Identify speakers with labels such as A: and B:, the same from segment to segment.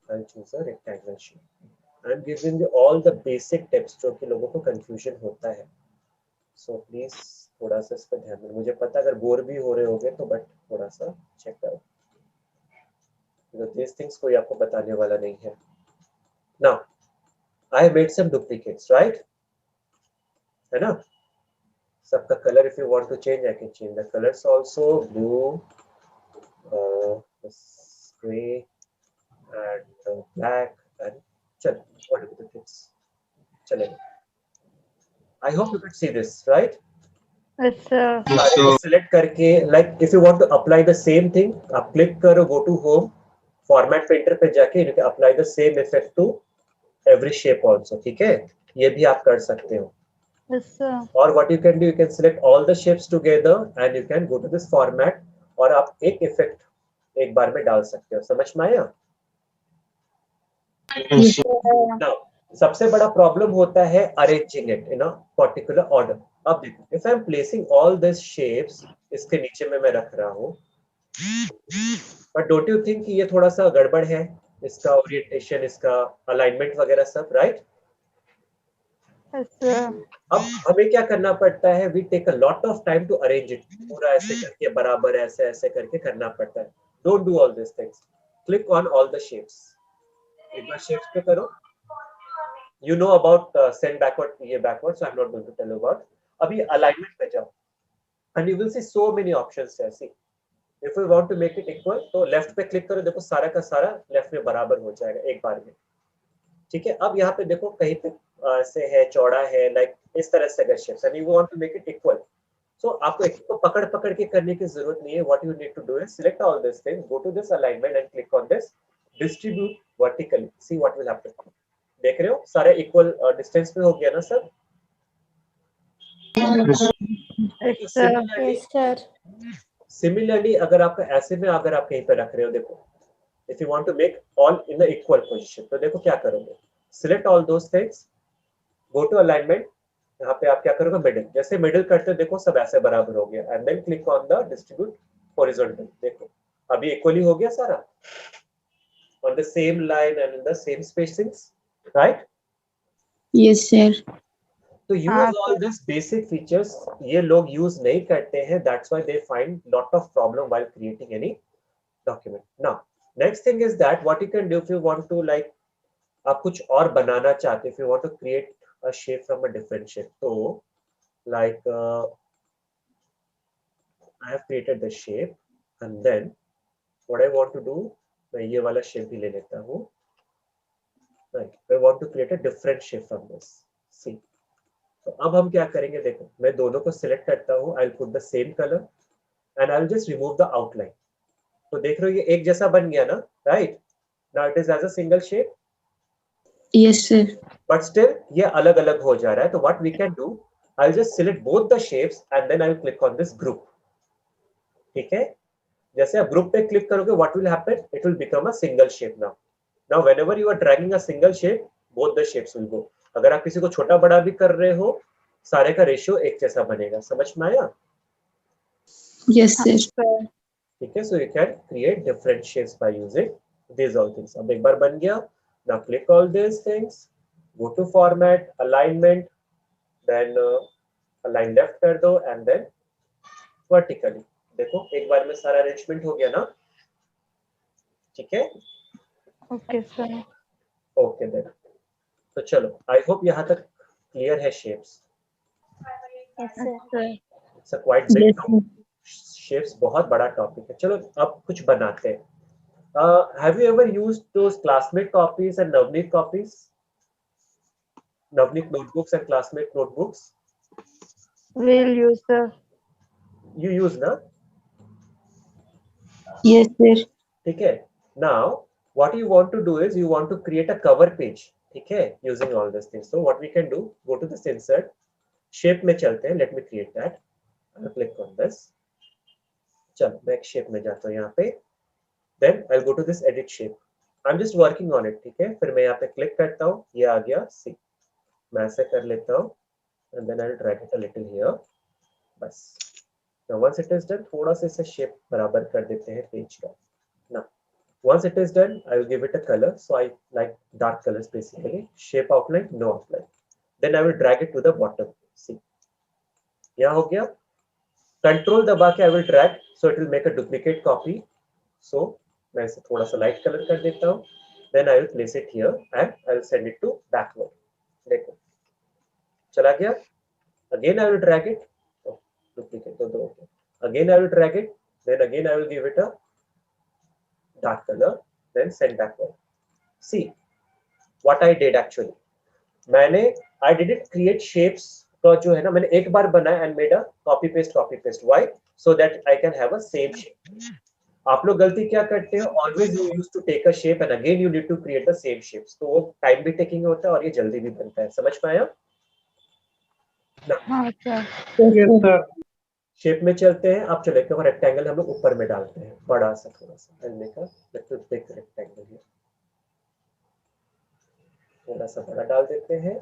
A: I'll choose a rectangle shape. I'm giving you all the basic tips जो कि लोगों को confusion होता है. So please थोड़ा सा इस पर ध्यान दें. मुझे पता अगर बोर भी हो रहे होगे तो बट थोड़ा सा check करो. Because these things कोई आपको बताने वाला नहीं है. Now I made some duplicates, right? है ना? सबका color if you want to change, I can change the colors also. Blue, gray, and black, and चल, what are the things? चलेगा. I hope you could see this, right?
B: Yes, sir.
A: सारे को select करके, like if you want to apply the same thing, आप click करो, go to home, format painter पे जाके you can apply the same effect to every shape also, ठीक है? ये भी आप कर सकते हो.
B: Yes, sir.
A: Or what you can do, you can select all the shapes together and you can go to this format और आप एक effect एक बार में डाल सकते हो. समझ में आया?
B: Yes, sir.
A: Now, सबसे बड़ा प्रॉब्लम होता है arranging it in a particular order. अब देखो, if I am placing all these shapes, इसके नीचे में मैं रख रहा हूँ, but don't you think कि ये थोड़ा सा गड़बड़ है? इसका ओरिएंटेशन, इसका अलाइनमेंट वगैरह सब, राइट?
B: Yes, sir.
A: अब हमें क्या करना पड़ता है? We take a lot of time to arrange it. पूरा ऐसे करके बराबर ऐसे ऐसे करके करना पड़ता है. Don't do all these things. Click on all the shapes. एक बार shapes पे करो. You know about send backward, ये backward, so I'm not going to tell you about. अभी alignment पे जाओ. And you will see so many options there. See, if we want to make it equal, तो left पे click करो. देखो सारा का सारा left में बराबर हो जाएगा एक बार में. ठीक है. अब यहाँ पे देखो कहीं पे ऐसे है, चौड़ा है, लाइक इस तरह से अगर shapes and you want to make it equal, so आपको एक को पकड़ पकड़ के करने की जरूरत नहीं है. What you need to do is select all this things, go to this alignment and click on this distribute vertically. See what will happen. देख रहे हो सारे इक्वल डिस्टेंस पे हो गया ना sir?
B: Yes, sir.
C: Yes, sir.
A: Similarly अगर आपका ऐसे में अगर आप कहीं पे रख रहे हो, देखो if you want to make all in the equal position, तो देखो क्या करोगे. Select all those things, go to alignment, यहाँ पे आप क्या करोगे मिडिल. जैसे मिडिल करते हो देखो सब ऐसे बराबर हो गया and then click on the distribute horizontal. देखो अभी इक्वली हो गया सारा on the same line and in the same spacings, right?
C: Yes, sir.
A: तो use all these basic features. ये लोग use नहीं करते हैं, that's why they find lot of problem while creating any document. Now next thing is that what you can do if you want to like आप कुछ और बनाना चाहते, if you want to create a shape from a different shape, so like I have created the shape and then what I want to do, मैं ये वाला shape भी ले लेता हूँ. Right, I want to create a different shape from this. See, तो अब हम क्या करेंगे, देखो मैं दोनों को select करता हूँ. I'll put the same color and I'll just remove the outline. तो देख रहे हो ये एक जैसा बन गया ना, right? Now it is as a single shape.
C: Yes, sir.
A: But still ये अलग अलग हो जा रहा है. तो what we can do, I'll just select both the shapes and then I'll click on this group. ठीक है. जैसे आप ग्रुप पे क्लिक करोगे, what will happen? It will become a single shape now. Now whenever you are dragging a single shape, both the shapes will go. अगर आप किसी को छोटा बड़ा भी कर रहे हो, सारे का रेशियो एक जैसा बनेगा. समझ में आया?
C: Yes, sir.
A: ठीक है. So you can create different shapes by using these all things. अब एक बार बन गया. Now click all these things, go to format, alignment, then align left कर दो and then vertically. देखो एक बार में सारा अरेंजमेंट हो गया ना. ठीक है.
B: Okay, sir.
A: Okay then. तो चलो आई होप यहाँ तक क्लियर है shapes.
C: Yes,
B: Sir.
A: It's a quite big topic. Shapes बहुत बड़ा टॉपिक है. चलो अब कुछ बनाते हैं. Have you ever used those classmate copies and Navneet copies? Navneet notebooks and classmate notebooks
B: We'll use the.
A: you use ना?
C: Yes, sir.
A: ठीक है. Now what you want to do is you want to create a cover page. ठीक है, using all these things. So what we can do, go to this insert, shape में चलते हैं. Let me create that. I'll click on this. चलो मैं एक shape में जाता हूँ यहाँ पे. Then I'll go to this edit shape. I'm just working on it. ठीक है. फिर मैं यहाँ पे क्लिक करता हूँ. ये आ गया. See, मैं ऐसे कर लेता हूँ. And then I'll drag it a little here. बस. Now once it is done, थोड़ा सा इसे shape बराबर कर देते हैं पेज का. Now Once it is done, I will give it a color. So I like dark colors basically. Shape outline, no outline. Then I will drag it to the bottom. See, यहाँ हो गया. Control दबा के I will drag, so it will make a duplicate copy. So मैं इसे थोड़ा सा light color कर देता हूँ. Then I will place it here and I will send it to backward. देखो, चला गया. Again I will drag it. Oh, duplicate तो दो. Again I will drag it. Then again I will give it a dark color. Then send backward. See what I did actually. मैंने I didn't create shapes का जो है ना, मैंने एक बार बनाया and made a copy paste. Why? So that I can have a same shape. आप लोग गलती क्या करते हो? Always you used to take a shape and again you need to create the same shapes. तो वो टाइम भी taking होता है और ये जल्दी भी बनता है. समझ में आया?
B: हाँ सर.
C: Yes, sir.
A: शेप में चलते हैं. आप चले तो रेक्टेंगल हम लोग ऊपर में डालते हैं, बड़ा सा थोड़ा सा. I'll make a big rectangle here. थोड़ा सा बड़ा डाल देते हैं.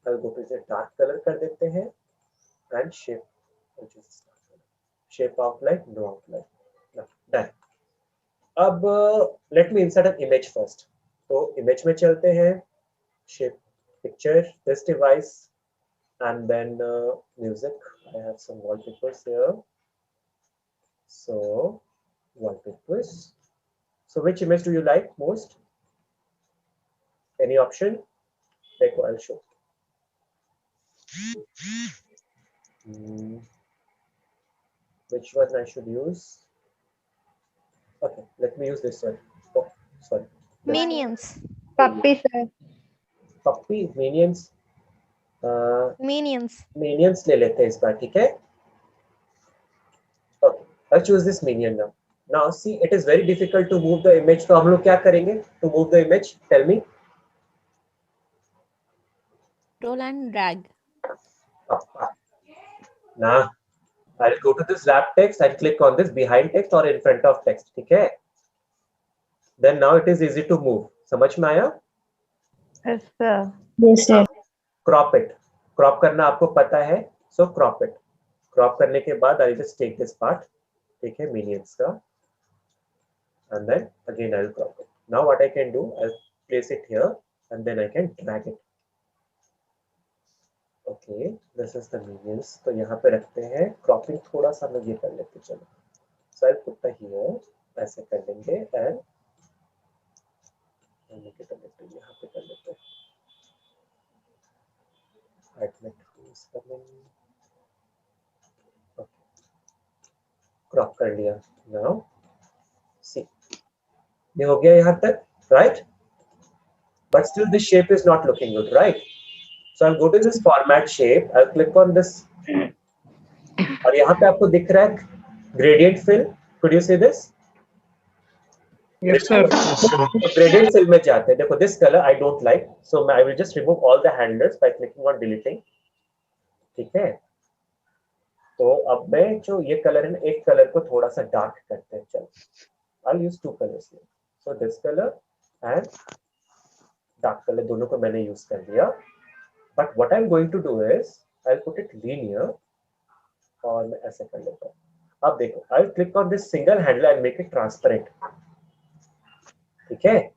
A: I'll go to the dark color कर देते हैं and shape. Shape outline, no outline. Now, done. अब let me insert an image first. तो image में चलते हैं. Shape picture, this device, and then music. I have some wallpapers here. So wallpapers. So which image do you like most? Any option? देखो, I'll show. Which one I should use? Okay, let me use this one. Oh, sorry.
D: Minions.
B: Puppy sir.
A: Puppy, minions.
D: Minions.
A: Minions ले लेते हैं इस बार, ठीक है? Okay, I'll choose this minion now. Now see, it is very difficult to move the image. तो हम लोग क्या करेंगे to move the image? Tell me.
D: Roll and drag.
A: Nah, I'll go to this wrap text and click on this behind text or in front of text, ठीक है? Then now it is easy to move. समझ में आया?
B: Yes sir.
C: Yes, sir.
A: Crop it. Crop करना आपको पता है, so crop it. Crop करने के बाद I'll just take this part, ठीक है, minions का, and then again I'll crop it. Now what I can do, I'll place it here and then I can drag it. Okay, this is the minions. तो यहाँ पे रखते हैं. Cropping थोड़ा सा हम ये कर लेते हैं, चलो. So I'll put the here, ऐसे कर लेंगे and make it a little यहाँ पे कर लेते हैं. क्रॉप कर लिया. Now see, ये हो गया यहाँ तक, right? But still this shape is not looking good, right? So I'll go to this format shape. I'll click on this. और यहाँ पे आपको दिख रहा है gradient fill. Could you see this?
E: Yes, sir.
A: Gradient fill में जाते हैं. देखो, this color I don't like, so I will just remove all the handlers by clicking on deleting. ठीक है? तो अब मैं जो ये कलर है ना, एक कलर को थोड़ा सा डार्क करते हैं. चलो, I'll use two colors here. So this color and dark color दोनों को मैंने यूज कर दिया. But what I'm going to do is I'll put it linear और मैं ऐसे कर लेता हूँ. अब देखो, I'll click on this single handler and make it transparent. ठीक है?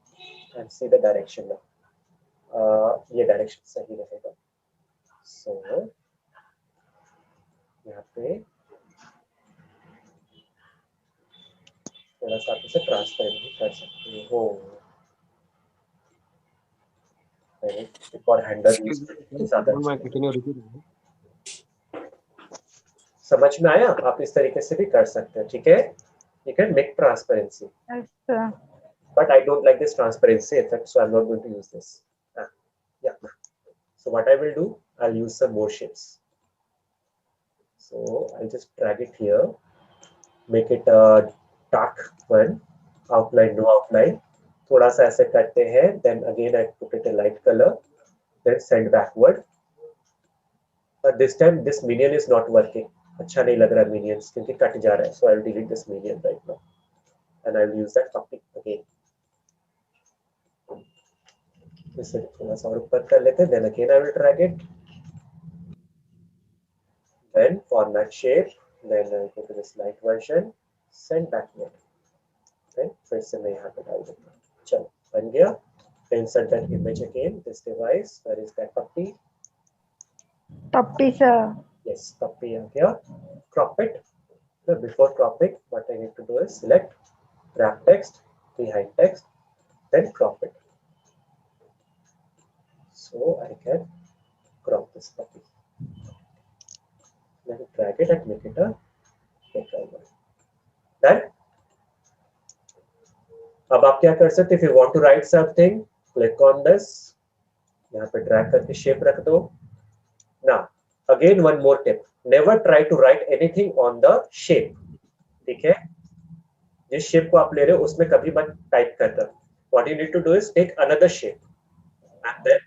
A: And see the direction now. ये डायरेक्शन सही रहेगा. So यहाँ पे थोड़ा सा आप इसे ट्रांसपेरेंट भी कर सकते हो. एक और हैंडल यूज करके ज्यादा समझ में आया. आप इस तरीके से भी कर सकते हैं, ठीक है? You can make transparency.
B: Yes sir.
A: But I don't like this transparency effect, so I'm not going to use this. Yeah. So what I will do, I'll use some more shapes. So I'll just drag it here, make it a dark one, outline, no outline. थोड़ा सा ऐसे करते हैं. Then again I put it a light color. Then send backward. But this time this minion is not working. अच्छा नहीं लग रहा minions क्योंकि कट जा रहा है. So I'll delete this minion right now, and I'll use that copy again. इसे थोड़ा सा और ऊपर कर लेते हैं. Then again I will drag it. Then format shape. Then I'll go to this light version. Send backward. फिर से मैं यहाँ पे डाल दूंगा। चलो बन गया। Insert that image again, this device, where is that puppy?
B: Puppy, sir.
A: Yes, puppy आ गया। Crop it. So before cropping, what I need to do is select wrap text, behind text, then crop it. So I can crop this puppy. Then drag it and make it a bigger one. Done? अब आप क्या कर सकते हैं? If you want to write something, click on this. यहाँ पे drag करके shape रख दो। Now, again one more tip. Never try to write anything on the shape. ठीक है? जिस शेप को आप ले रहे हो उसमें कभी मत टाइप करना। What you need to do is take another shape and then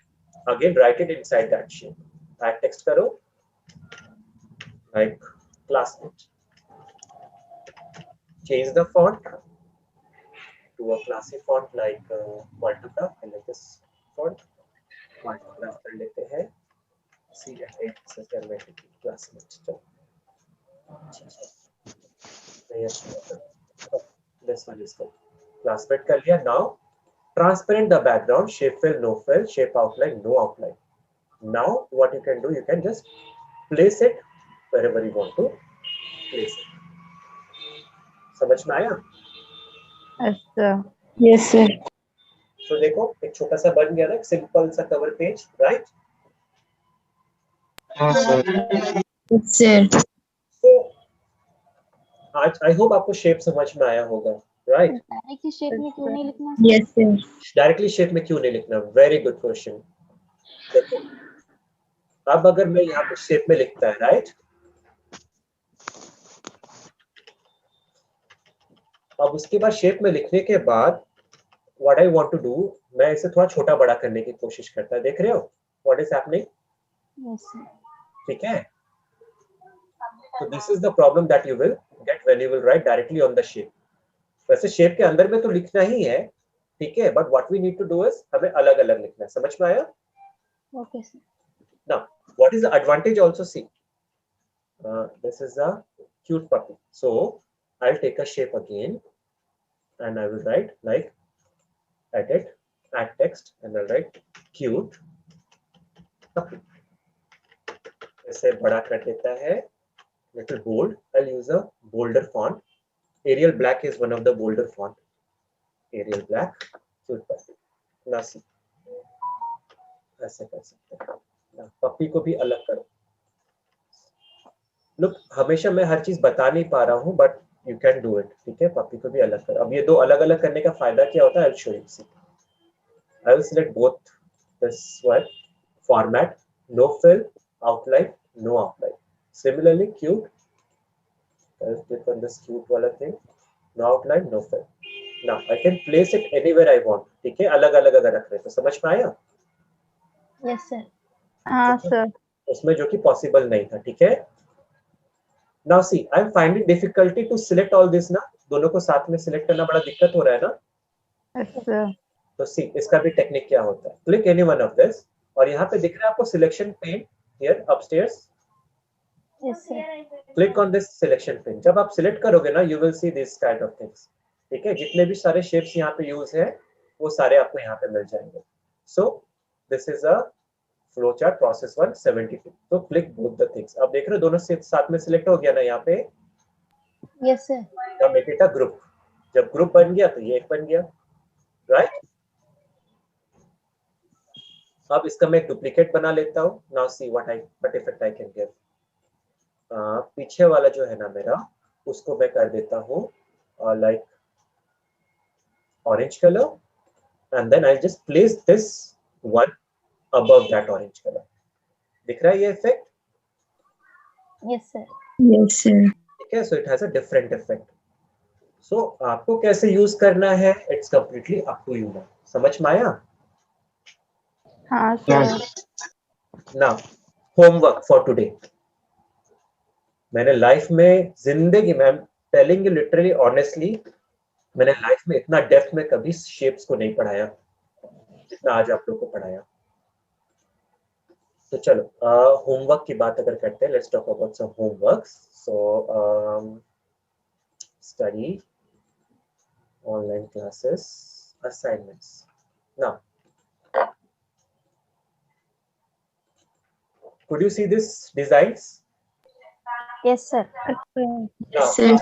A: again write it inside that shape. Add text करो like classmate. Change the font to a classy font like Quantograph. I like this font. Quantograph कर लेते हैं। C and 8 से कर लेते हैं classmate. This one is good. Classmate कर लिया। Now transparent the background, shape fill, no fill, shape outline, no outline. Now what you can do, you can just place it wherever you want to place it. समझ में आया?
B: Yes, sir.
C: Yes, sir.
A: तो देखो एक छोटा सा बन गया ना, एक सिंपल सा cover page, right?
C: Yes, sir.
A: तो आज आई होप आपको शेप समझ में आया होगा, राइट?
D: डायरेक्टली शेप में क्यों नहीं लिखना?
C: Yes, sir.
A: डायरेक्टली शेप में क्यों नहीं लिखना? Very good question. देखो अब अगर मैं यहाँ पे शेप में लिखता है, राइट? अब उसके बाद शेप में लिखने के बाद what I want to do, मैं इसे थोड़ा छोटा बड़ा करने की कोशिश करता है। देख रहे हो what is happening?
D: Yes sir.
A: ठीक है, तो this is the problem that you will get when you will write directly on the shape. वैसे शेप के अंदर में तो लिखना ही है, ठीक है, but what we need to do is हमें अलग अलग लिखना है। समझ में आया?
D: Okay sir.
A: Now what is the advantage also? See this is a cute puppy, so I'll take a shape again and I will write like edit, add text, and I'll write cute puppy. इसे बड़ा कर देता है, little bold. I'll use a bolder font. Arial black is one of the bolder font. Arial black, cute puppy. Now see, ऐसे कर सकते हैं। पप्पी को भी अलग करो। लुक, हमेशा मैं हर चीज बता नहीं पा रहा हूँ, but you can do it. ठीक है, पप्पी को भी अलग करो। अब ये दो अलग अलग करने का फायदा क्या होता है? I'll show you. See, I will select both this one format, no fill, outline, no outline. Similarly, cute. I'll click on this cute wala thing. No outline, no fill. Now I can place it anywhere I want. ठीक है, अलग अलग अगर रख रहे तो समझ में आया?
D: Yes sir.
B: हाँ, sir.
A: उसमें जो कि पॉसिबल नहीं था। ठीक है, now see, I'm finding difficulty to select all this ना, दोनों को साथ में सिलेक्ट करना बड़ा दिक्कत हो रहा है ना।
B: Yes, sir.
A: तो सी, इसका भी टेक्निक क्या होता है? Click any one of this, और यहाँ पे दिख रहा है आपको selection pen here upstairs.
D: Yes sir.
A: Click on this selection pen. जब आप सिलेक्ट करोगे ना, you will see this kind of things. ठीक है, जितने भी सारे शेप्स यहाँ पे यूज है वो सारे आपको यहाँ पे मिल जाएंगे। So this is a flow chart process 172। तो क्लिक बोथ द थिंग्स। अब देख रहे हो दोनों साथ में सिलेक्ट हो गया ना यहाँ पे।
D: Yes sir.
A: Make it a group. जब ग्रुप बन गया तो ये एक बन गया, राइट? अब इसका मैं एक डुप्लीकेट बना लेता हूँ। Now see what effect I can give. पीछे वाला जो है ना मेरा, उसको मैं कर देता हूँ like orange colour, and then I just place this one above that orange colour. दिख रहा है ये effect?
D: Yes sir.
C: Yes, sir.
A: ठीक है, so it has a different effect. सो आपको कैसे यूज करना है, it's completely up to you. समझ में आया?
B: हाँ, sir.
A: Now homework for today. मैंने लाइफ में, जिंदगी में, I am telling you literally honestly, मैंने लाइफ में इतना डेप्थ में कभी शेप्स को नहीं पढ़ाया जितना आज आप लोग को पढ़ाया। तो चलो होमवर्क की बात अगर करते हैं, let's talk about some homeworks. So study Online classes, assignments. Now, could you see these designs?
D: Yes, sir.
A: Now,
C: Sir.